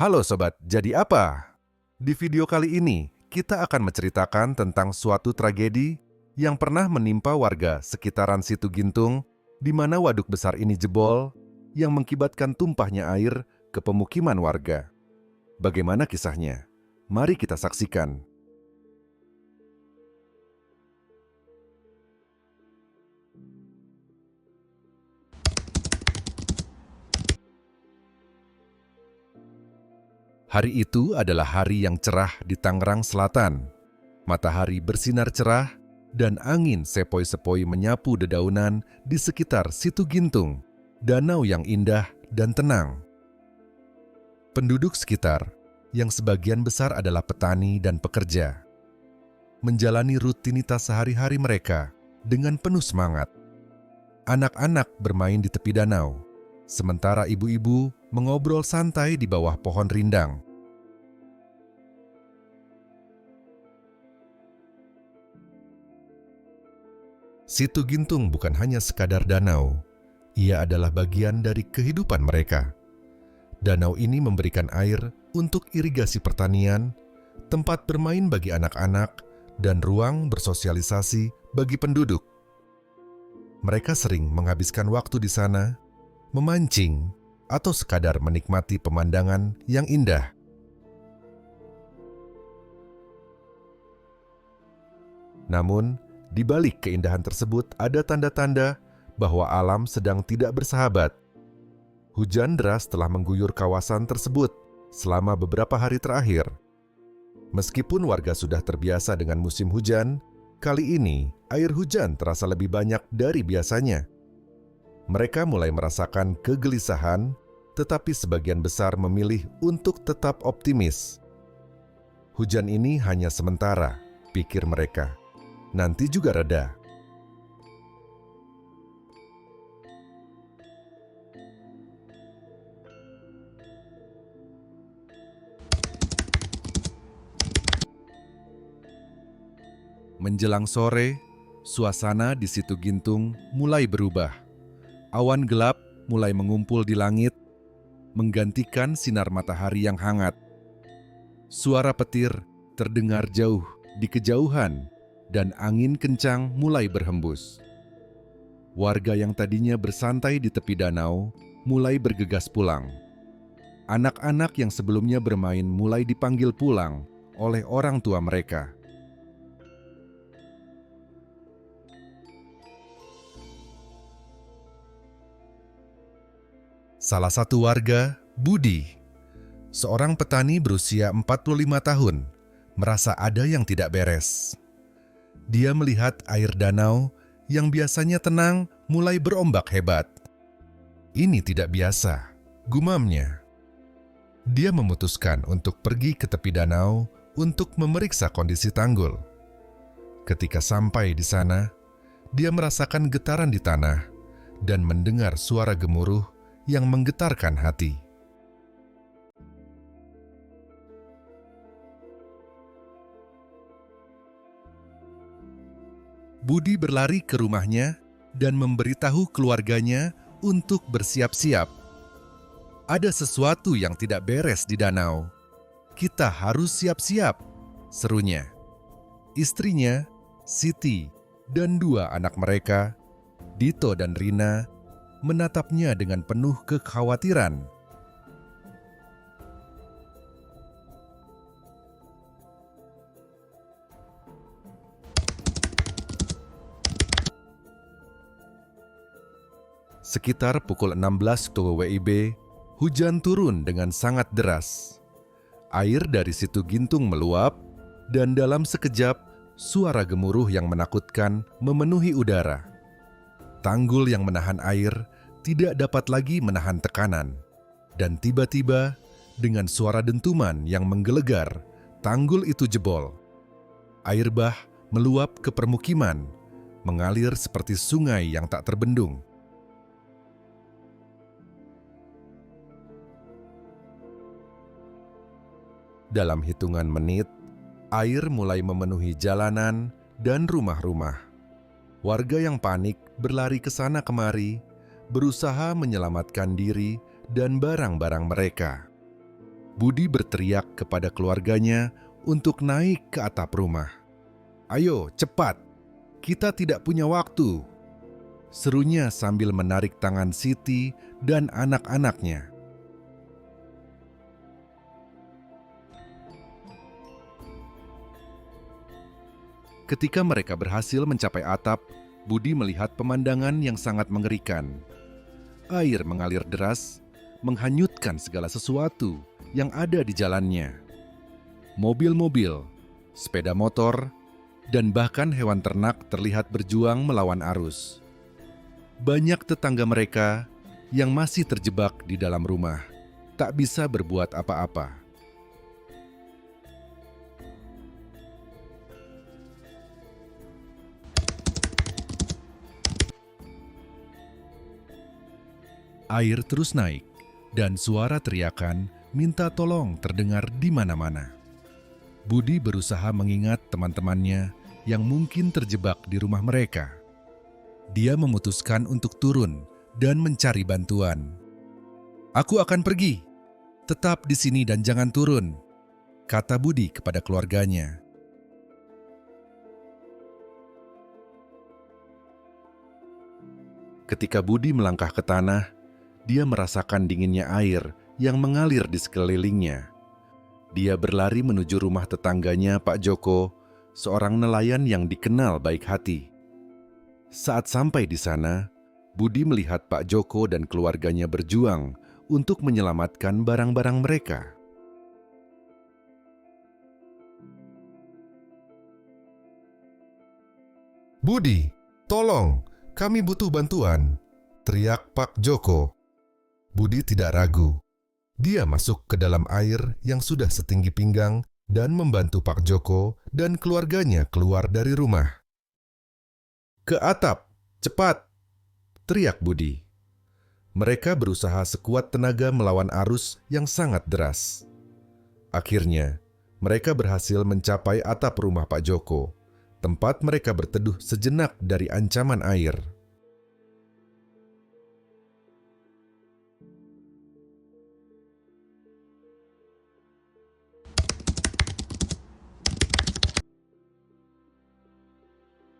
Halo sobat, jadi apa? Di video kali ini, kita akan menceritakan tentang suatu tragedi yang pernah menimpa warga sekitaran Situ Gintung, di mana waduk besar ini jebol, yang mengakibatkan tumpahnya air ke pemukiman warga. Bagaimana kisahnya? Mari kita saksikan. Hari itu adalah hari yang cerah di Tangerang Selatan. Matahari bersinar cerah dan angin sepoi-sepoi menyapu dedaunan di sekitar Situ Gintung, danau yang indah dan tenang. Penduduk sekitar, yang sebagian besar adalah petani dan pekerja, menjalani rutinitas sehari-hari mereka dengan penuh semangat. Anak-anak bermain di tepi danau, sementara ibu-ibu mengobrol santai di bawah pohon rindang. Situ Gintung bukan hanya sekadar danau, ia adalah bagian dari kehidupan mereka. Danau ini memberikan air untuk irigasi pertanian, tempat bermain bagi anak-anak, dan ruang bersosialisasi bagi penduduk. Mereka sering menghabiskan waktu di sana, memancing, atau sekadar menikmati pemandangan yang indah. Namun, di balik keindahan tersebut ada tanda-tanda bahwa alam sedang tidak bersahabat. Hujan deras telah mengguyur kawasan tersebut selama beberapa hari terakhir. Meskipun warga sudah terbiasa dengan musim hujan, kali ini air hujan terasa lebih banyak dari biasanya. Mereka mulai merasakan kegelisahan, tetapi sebagian besar memilih untuk tetap optimis. Hujan ini hanya sementara, pikir mereka. Nanti juga reda. Menjelang sore, suasana di Situ Gintung mulai berubah. Awan gelap mulai mengumpul di langit, menggantikan sinar matahari yang hangat. Suara petir terdengar jauh di kejauhan, dan angin kencang mulai berhembus. Warga yang tadinya bersantai di tepi danau mulai bergegas pulang. Anak-anak yang sebelumnya bermain mulai dipanggil pulang oleh orang tua mereka. Salah satu warga, Budi, seorang petani berusia 45 tahun, merasa ada yang tidak beres. Dia melihat air danau yang biasanya tenang mulai berombak hebat. Ini tidak biasa, gumamnya. Dia memutuskan untuk pergi ke tepi danau untuk memeriksa kondisi tanggul. Ketika sampai di sana, dia merasakan getaran di tanah dan mendengar suara gemuruh yang menggetarkan hati. Budi berlari ke rumahnya dan memberitahu keluarganya untuk bersiap-siap. Ada sesuatu yang tidak beres di danau. Kita harus siap-siap, serunya. Istrinya, Siti, dan dua anak mereka, Dito dan Rina, menatapnya dengan penuh kekhawatiran. Sekitar pukul 16 WIB, hujan turun dengan sangat deras. Air dari Situ Gintung meluap, dan dalam sekejap, suara gemuruh yang menakutkan memenuhi udara. Tanggul yang menahan air tidak dapat lagi menahan tekanan. Dan tiba-tiba, dengan suara dentuman yang menggelegar, tanggul itu jebol. Air bah meluap ke permukiman, mengalir seperti sungai yang tak terbendung. Dalam hitungan menit, air mulai memenuhi jalanan dan rumah-rumah. Warga yang panik berlari ke sana kemari, berusaha menyelamatkan diri dan barang-barang mereka. Budi berteriak kepada keluarganya untuk naik ke atap rumah. "Ayo, cepat! Kita tidak punya waktu!" serunya sambil menarik tangan Siti dan anak-anaknya. Ketika mereka berhasil mencapai atap, Budi melihat pemandangan yang sangat mengerikan. Air mengalir deras, menghanyutkan segala sesuatu yang ada di jalannya. Mobil-mobil, sepeda motor, dan bahkan hewan ternak terlihat berjuang melawan arus. Banyak tetangga mereka yang masih terjebak di dalam rumah, tak bisa berbuat apa-apa. Air terus naik, dan suara teriakan minta tolong terdengar di mana-mana. Budi berusaha mengingat teman-temannya yang mungkin terjebak di rumah mereka. Dia memutuskan untuk turun dan mencari bantuan. "Aku akan pergi. Tetap di sini dan jangan turun," kata Budi kepada keluarganya. Ketika Budi melangkah ke tanah, dia merasakan dinginnya air yang mengalir di sekelilingnya. Dia berlari menuju rumah tetangganya, Pak Joko, seorang nelayan yang dikenal baik hati. Saat sampai di sana, Budi melihat Pak Joko dan keluarganya berjuang untuk menyelamatkan barang-barang mereka. "Budi, tolong, kami butuh bantuan," teriak Pak Joko. Budi tidak ragu. Dia masuk ke dalam air yang sudah setinggi pinggang dan membantu Pak Joko dan keluarganya keluar dari rumah. "Ke atap, cepat!" teriak Budi. Mereka berusaha sekuat tenaga melawan arus yang sangat deras. Akhirnya, mereka berhasil mencapai atap rumah Pak Joko, tempat mereka berteduh sejenak dari ancaman air.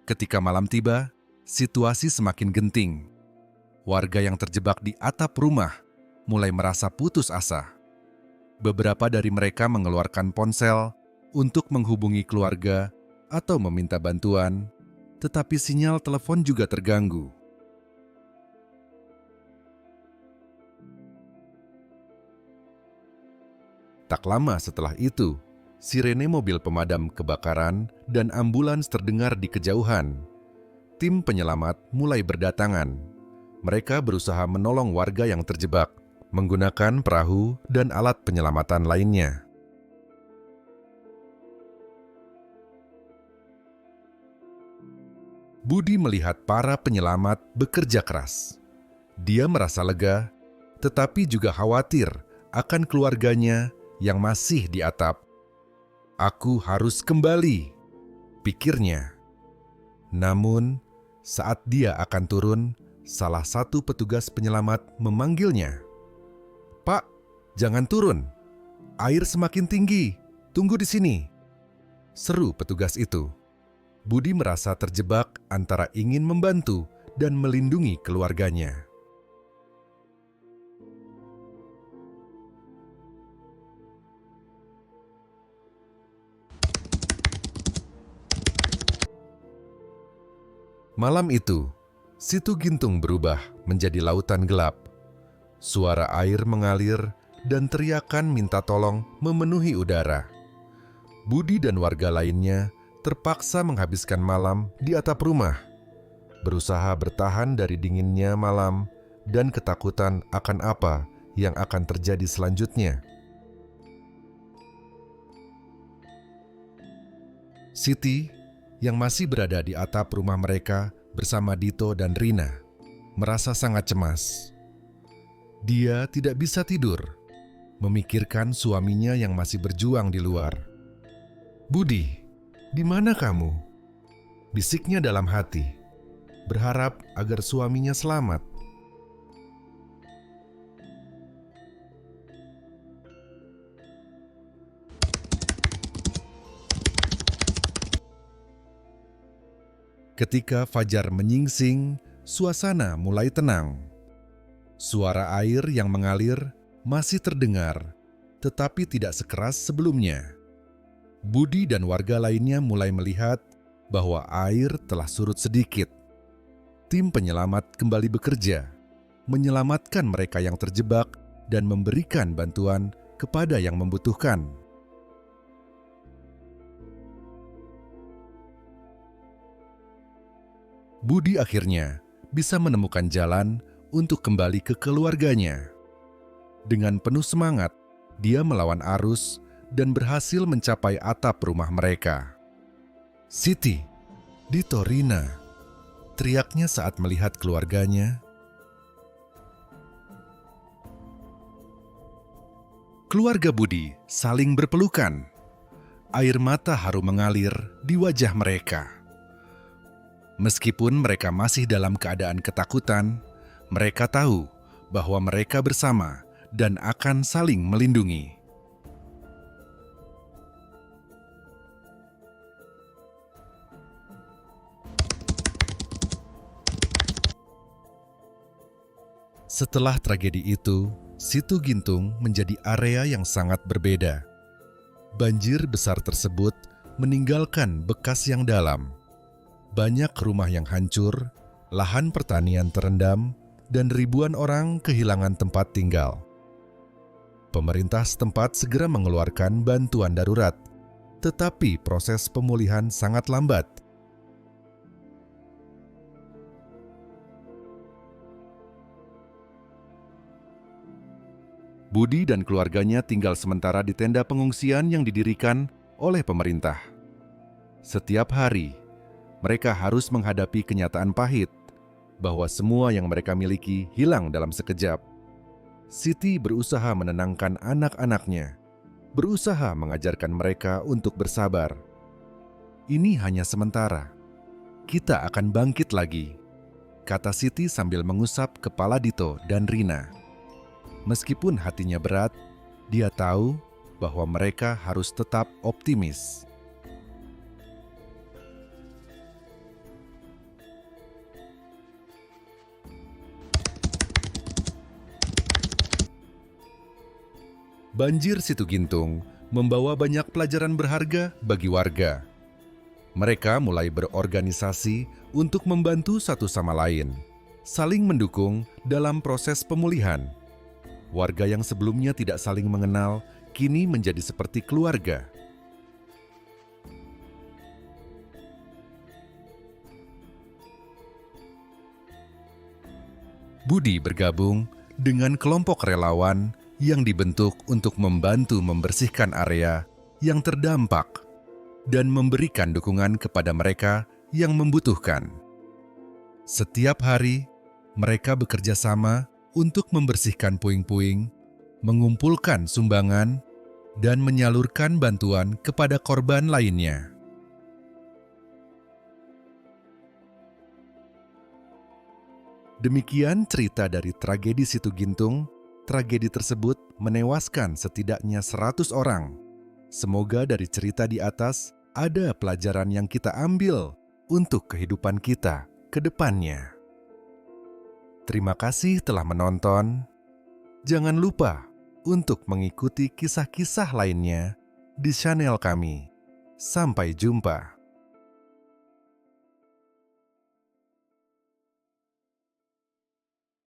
Ketika malam tiba, situasi semakin genting. Warga yang terjebak di atap rumah mulai merasa putus asa. Beberapa dari mereka mengeluarkan ponsel untuk menghubungi keluarga atau meminta bantuan, tetapi sinyal telepon juga terganggu. Tak lama setelah itu, sirene mobil pemadam kebakaran dan ambulans terdengar di kejauhan. Tim penyelamat mulai berdatangan. Mereka berusaha menolong warga yang terjebak, menggunakan perahu dan alat penyelamatan lainnya. Budi melihat para penyelamat bekerja keras. Dia merasa lega, tetapi juga khawatir akan keluarganya yang masih di atap. "Aku harus kembali," pikirnya. Namun, saat dia akan turun, salah satu petugas penyelamat memanggilnya. "Pak, jangan turun. Air semakin tinggi. Tunggu di sini," seru petugas itu. Budi merasa terjebak antara ingin membantu dan melindungi keluarganya. Malam itu, Situ Gintung berubah menjadi lautan gelap. Suara air mengalir dan teriakan minta tolong memenuhi udara. Budi dan warga lainnya terpaksa menghabiskan malam di atap rumah, berusaha bertahan dari dinginnya malam dan ketakutan akan apa yang akan terjadi selanjutnya. Siti, yang masih berada di atap rumah mereka bersama Dito dan Rina, merasa sangat cemas. Dia tidak bisa tidur, memikirkan suaminya yang masih berjuang di luar. "Budi, di mana kamu?" bisiknya dalam hati, berharap agar suaminya selamat. Ketika fajar menyingsing, suasana mulai tenang. Suara air yang mengalir masih terdengar, tetapi tidak sekeras sebelumnya. Budi dan warga lainnya mulai melihat bahwa air telah surut sedikit. Tim penyelamat kembali bekerja, menyelamatkan mereka yang terjebak dan memberikan bantuan kepada yang membutuhkan. Budi akhirnya bisa menemukan jalan untuk kembali ke keluarganya. Dengan penuh semangat, dia melawan arus dan berhasil mencapai atap rumah mereka. "Siti, Dito, Rina," teriaknya saat melihat keluarganya. Keluarga Budi saling berpelukan. Air mata haru mengalir di wajah mereka. Meskipun mereka masih dalam keadaan ketakutan, mereka tahu bahwa mereka bersama dan akan saling melindungi. Setelah tragedi itu, Situ Gintung menjadi area yang sangat berbeda. Banjir besar tersebut meninggalkan bekas yang dalam. Banyak rumah yang hancur, lahan pertanian terendam, dan ribuan orang kehilangan tempat tinggal. Pemerintah setempat segera mengeluarkan bantuan darurat, tetapi proses pemulihan sangat lambat. Budi dan keluarganya tinggal sementara di tenda pengungsian yang didirikan oleh pemerintah. Setiap hari, mereka harus menghadapi kenyataan pahit bahwa semua yang mereka miliki hilang dalam sekejap. Siti berusaha menenangkan anak-anaknya, berusaha mengajarkan mereka untuk bersabar. "Ini hanya sementara. Kita akan bangkit lagi," kata Siti sambil mengusap kepala Dito dan Rina. Meskipun hatinya berat, dia tahu bahwa mereka harus tetap optimis. Banjir Situ Gintung membawa banyak pelajaran berharga bagi warga. Mereka mulai berorganisasi untuk membantu satu sama lain, saling mendukung dalam proses pemulihan. Warga yang sebelumnya tidak saling mengenal kini menjadi seperti keluarga. Budi bergabung dengan kelompok relawan yang dibentuk untuk membantu membersihkan area yang terdampak dan memberikan dukungan kepada mereka yang membutuhkan. Setiap hari, mereka bekerja sama untuk membersihkan puing-puing, mengumpulkan sumbangan, dan menyalurkan bantuan kepada korban lainnya. Demikian cerita dari tragedi Situ Gintung. Tragedi tersebut menewaskan setidaknya 100 orang. Semoga dari cerita di atas ada pelajaran yang kita ambil untuk kehidupan kita ke depannya. Terima kasih telah menonton. Jangan lupa untuk mengikuti kisah-kisah lainnya di channel kami. Sampai jumpa.